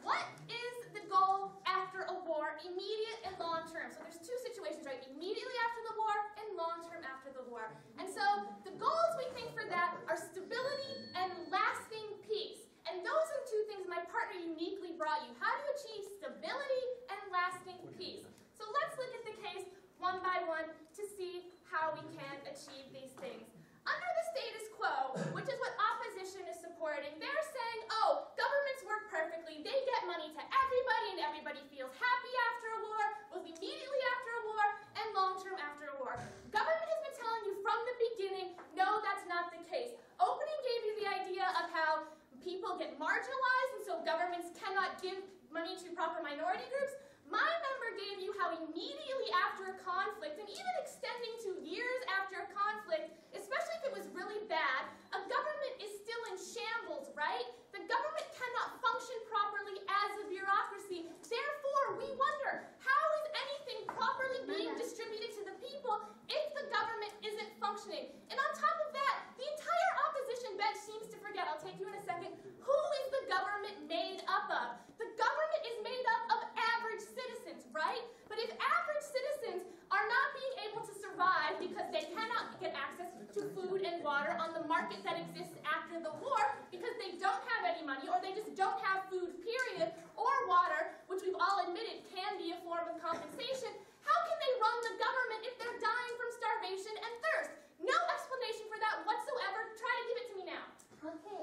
what is the goal after a war, immediate and long term? So there's two situations, right? Immediately after the war and long term after the war. And so the goals we think for that are stability and lasting peace. And those are the two things my partner uniquely brought you. How to achieve stability and lasting peace. So let's look at the case one by on to see how we can achieve these things. Under the status quo, which is what opposition is supporting, they're saying, oh, governments work perfectly, they get money to everybody, and everybody feels happy after a war, both immediately after a war and long-term after a war. Government has been telling you from the beginning, no, that's not the case. Opening gave you the idea of how people get marginalized, and so governments cannot give money to proper minority groups. My member gave you how immediately after a conflict, and even extending to years after a conflict, especially if it was really bad, a government is still in shambles, right? The government cannot function properly as a bureaucracy. Therefore, we wonder, how is anything properly being distributed to the people if the government isn't functioning? And on top of that, the entire opposition bench seems to forget, I'll take you in a second, who is the government made up of? The government is made up of average citizens, right? But if average citizens are not being able to survive because they cannot get access to food and water on the market that exists after the war, because they don't have any money, or they just don't have food, period, or water, which we've all admitted can be a form of compensation, how can they run the government if they're dying from starvation and thirst? No explanation for that whatsoever. Try to give it to me now. Okay.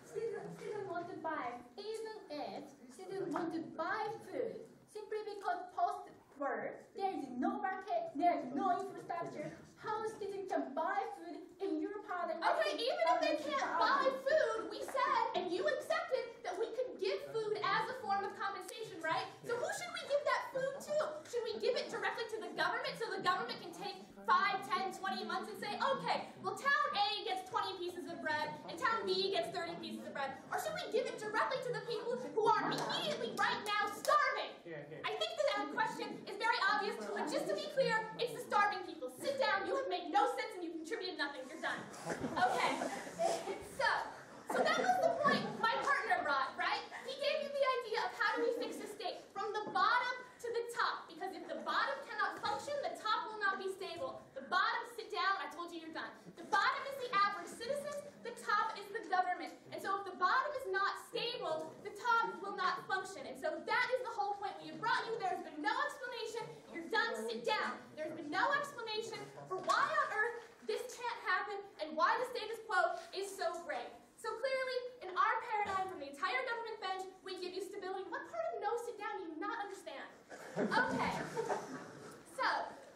Students want to buy, even if students want to buy food, simply because post-war, there is no market, there is no infrastructure. How students can buy food in your part of Okay, even if they can't buy food, we said, and you accepted, that we could give food as a form of compensation, right? So who should we give that food to? Should we give it directly to the government so the government can take 5, 10, 20 months and say, okay, well, town A gets 20 pieces of bread and town B gets 30 pieces of bread? Or should we give it directly to the people who are immediately right now starving? I think that question is very obvious, but just to be clear, it's the starving people. Sit down, you have made no sense and you contributed nothing. You're done. Okay, so that was the point my partner brought, right? He gave you the idea of how do we fix the state from the bottom to the top, because if the bottom cannot function, the top will not be stable. The bottom, sit down, I told you you're done. The bottom is the average citizens, the top is the government. And so if the bottom is not stable, the top will not function. And so that is the whole point we have brought you. There's been no explanation. You're done, sit down. There's been no explanation for why on earth this can't happen and why the status quo is so great. So clearly, in our paradigm from the entire government bench, we give you stability. What part of no sit down do you not understand? Okay, so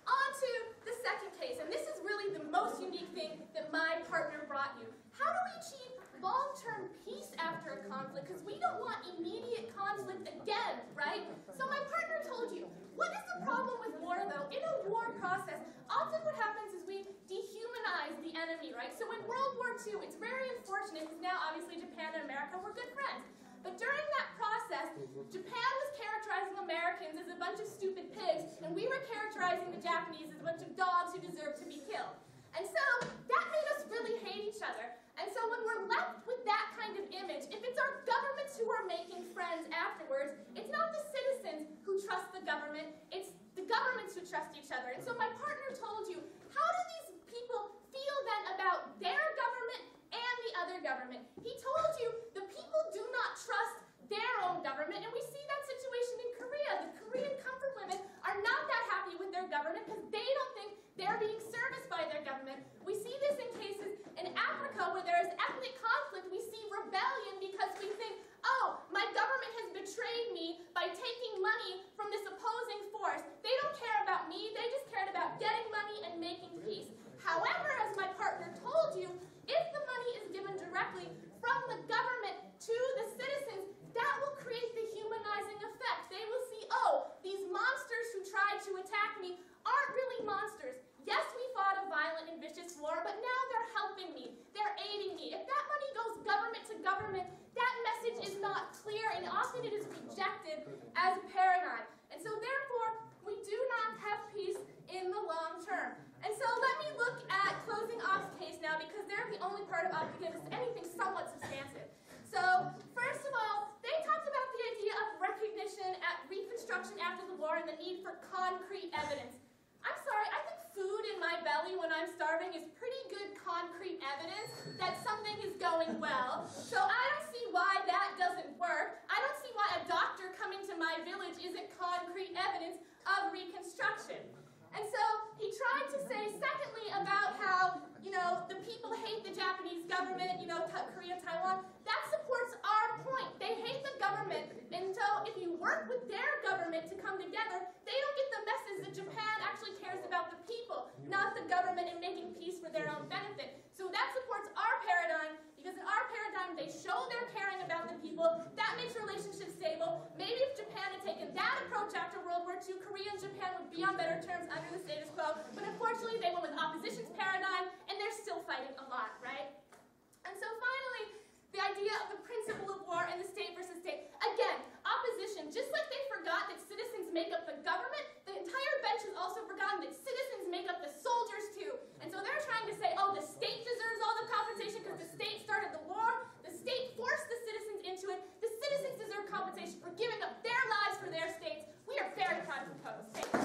on to the second case, and this is really the most unique thing that my partner brought you. How do we achieve long-term peace after a conflict? Because we don't want immediate conflict again, right? So my partner told you, what is the problem with war, though? In a war process, often what happens is we dehumanize the enemy, right? So in World War II, it's very unfortunate, because now obviously Japan and America were good friends. But during that process, Japan was characterizing Americans as a bunch of stupid pigs, and we were characterizing the Japanese as a bunch of dogs who deserved to be killed. And so that made us really hate each other. And so when we're left with that kind of image, if it's our governments who are making friends afterwards, it's not the citizens who trust the government, it's the governments who trust each other. And so my partner told you, how do these people feel then about their government and the other government? He told you the people do not trust their own government, and we see that situation in Korea. The Korean comfort women are not that happy with their government because they don't think they're being serviced by their government. We see this in cases in Africa where there is ethnic conflict. We see rebellion because we think, oh, my government has betrayed me by taking money from this opposing force. They don't care about me, they just cared about getting money and making peace. However, as my partner told you, if the money is given directly from the government to the citizens, that will create the humanizing effect. They will see, oh, these monsters who tried to attack me aren't really monsters. Yes, we fought a violent and vicious war, but now they're helping me. They're aiding me. If that money goes government to government, that message is not clear, and often it is rejected as a paradigm. And so therefore, we do not have peace in the long term. And so let me look at closing Ops case now, because they're the only part of Ops that gives us anything somewhat substantive. So first of all, they talked about the idea of recognition at reconstruction after the war and the need for concrete evidence. I'm sorry, I think food in my belly when I'm starving is pretty good concrete evidence that something is going well. So I don't see why that doesn't work. I don't see why a doctor coming to my village isn't concrete evidence of reconstruction. destruction. And so he tried to say, secondly, about how, the people hate the Japanese government, Korea, Taiwan. That supports our point. They hate the government, and so if you work with their government to come together, they don't get the message that Japan actually cares about the people, not the government, and making peace for their own benefit. So that supports our paradigm, because in our paradigm, they show they're caring about the people. That makes relationships stable. Maybe if Japan had taken that approach after World War II, Korea and Japan would be on better terms under the status quo. But unfortunately, they went with opposition's paradigm, and they're still fighting a lot, right? And so finally, the idea of the principle of war and the state versus state. Again, opposition, just like they forgot that citizens make up the government, the entire bench has also forgotten that citizens make up the soldiers too. And so they're trying to say, oh, the state deserves all the compensation because the state started the war, the state forced the citizens into it, the citizens deserve compensation for giving up their lives for their states. We are very proud to propose. Thank you.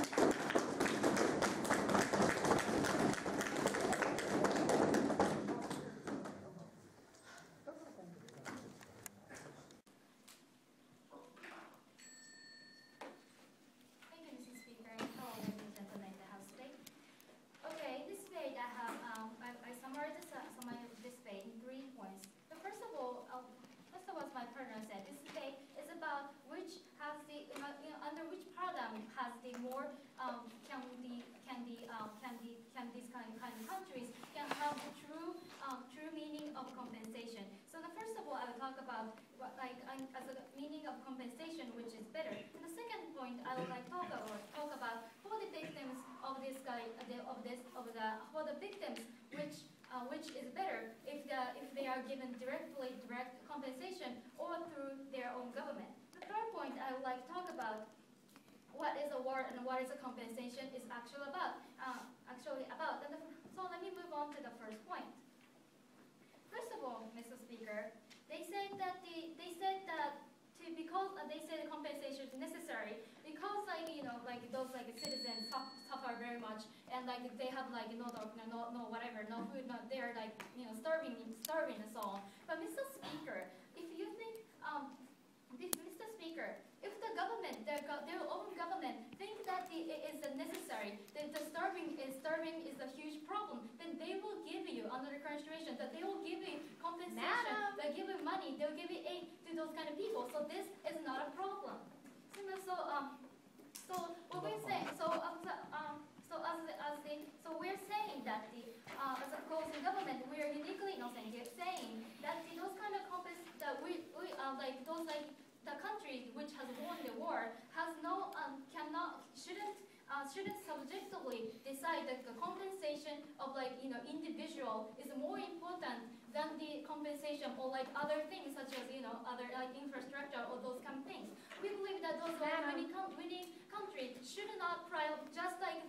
Under which paradigm has the more can these kind of countries can have the true meaning of compensation. So first of all, I will talk about as a meaning of compensation, which is better. And the second point, I would like to talk about for the victims of this for the victims which is better if they are given direct compensation or through their own government. The third point I would like to talk about what is a war and what is a compensation is actually about. So let me move on to the first point. First of all, Mr. Speaker, they said because they say the compensation is necessary because those citizens suffer very much and they have no whatever, no food, they're starving and so on. But Mr. Speaker, if you think Mr. Speaker, if the government, their own government, think that it is necessary, that the starving is a huge problem, then they will give you, under the current situation, that they will give you compensation, they'll give you money, they'll give you aid to those kind of people. So this is not a problem. So what we're saying, we're saying that as a closing government, we are uniquely saying that those kind of the country which has won the war has shouldn't subjectively decide that the compensation of individual is more important than the compensation or other things such as other infrastructure or those kind of things. We believe that those winning countries should not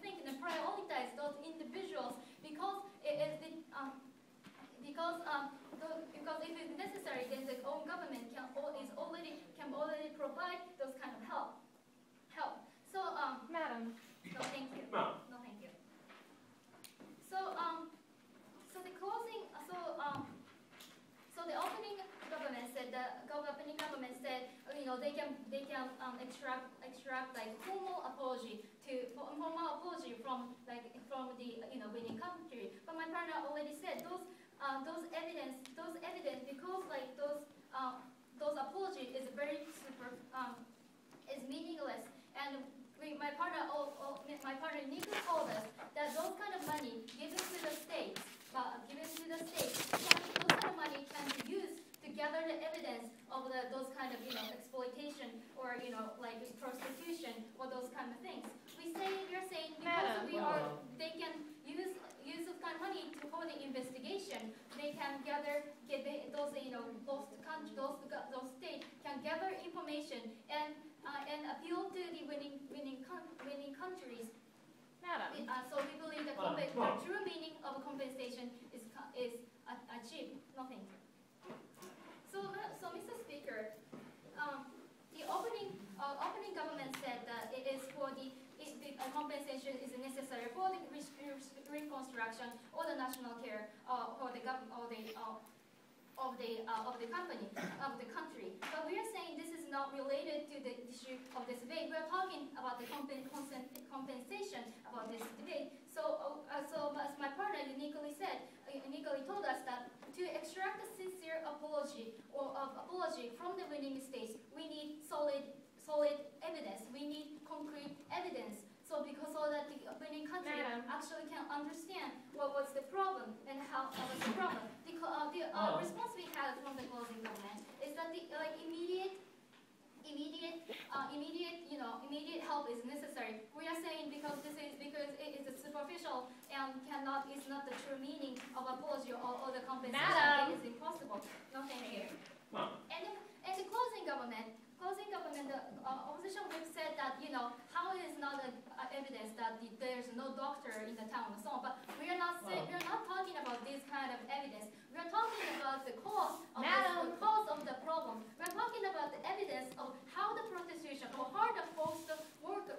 think and prioritize those individuals because because if it's necessary, then the own government can already provide those kind of help. So Madam. No, thank you. No. No, thank you. So the closing. So the opening government said they can extract formal apology from the winning country. But my partner already said those evidence because those apology is very is meaningless, and my partner Nico told us that those kind of money given to the states, those kind of money can be used to gather the evidence of those kind of exploitation or prostitution or those kind of things. We are saying because they can use this kind of money for the investigation. They can those states can gather information and appeal to the winning countries. Madam. So we believe the true meaning of compensation is achieved. Nothing. So Mr. Speaker, the opening government said that it is for the compensation is necessary for the reconstruction or the national care of the country. But we are saying this is not related to the issue of this debate. We are talking about the compensation apology from the winning states, we need solid evidence. We need concrete evidence. So that the winning country actually can understand what was the problem and how was the problem. The response we had from the closing government is that the immediate help is necessary. We are saying because it is superficial and is not the true meaning of apology or the compensation. It is impossible. No, thank you. And the closing government, the opposition group said that how is not evidence that there's no doctor in the town and so on. But we are not talking about this kind of evidence. We are talking about the cause of the problem. We are talking about the evidence of how the protestation or how the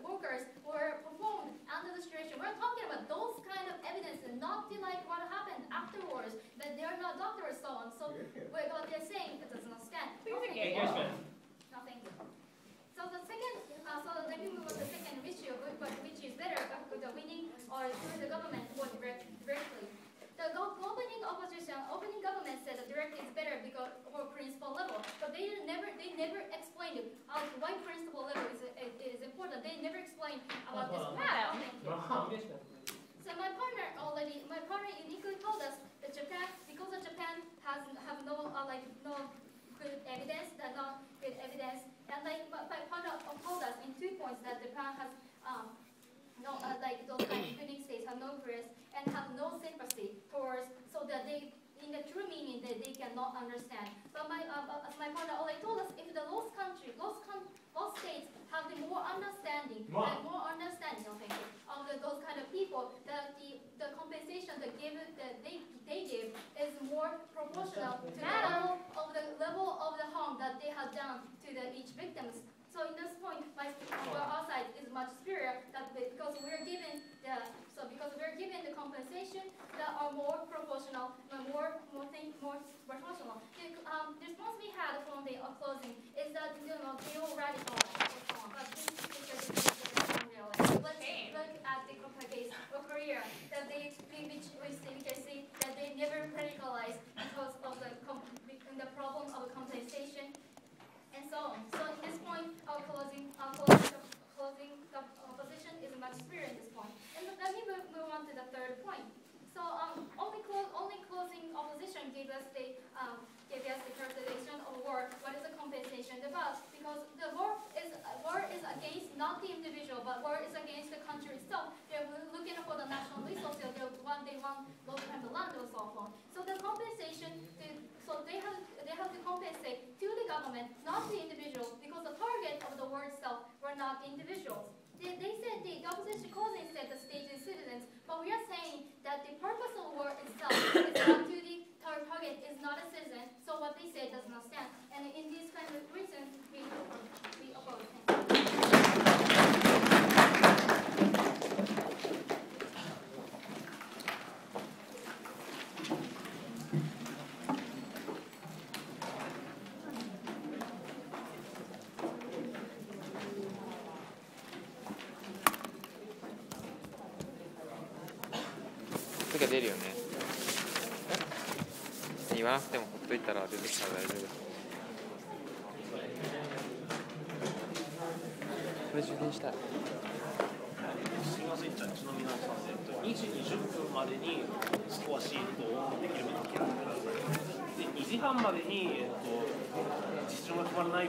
workers were performed under the situation. We are talking about those kind of evidence and not what happened afterwards, that they are not doctors and so on. So what they're saying does not stand. No, thank you. So the second, let me move on to the second issue, which is better with the winning or through the government or directly. The opening government said that directly is better because for principal level, but they never explained why principal level is important. They never explained about this. So my partner uniquely told us that Japan have no good evidence, and my partner told us in 2 points that Japan has those kind of winning states have no risk and have no sympathy towards, so that they, in the true meaning, that they cannot understand. But as my partner already told us, if the lost states have the more understanding of those kind of people, that the compensation they give is more proportional to the level of the harm that they have done to each victims. So in this point, our side is much superior because we're given the compensation that are more proportional, more proportional. The response we had from the closing is that they all radicalized. But this is let's look at the case of Korea, that we can see that they never radicalized because of the problem of compensation. And so on. So at this point, our closing position is much superior at this point. And let me move on to the third point. So only closing opposition gave us the characterization of war. What is the compensation about? Because the war is against not the individual, but war is against the country itself. They're looking for the national resources. They want those kind of land and so on. So the compensation. So they have to compensate to the government, not the individual, because the target of the war itself were not individuals. They said the opposition closing said the state is citizens, but we are saying that the purpose of war itself is not to the target is not a citizen. So what they say does not stand. And in these kind of reasons, we oppose.が出るよね。言わなくてもほっといたら出てきたら大丈夫。これ充電したい。すみません、じゃあちなみに2時20分までにスコアシートをできるだけ開けてください。で2時半までに、実証が決まらない場合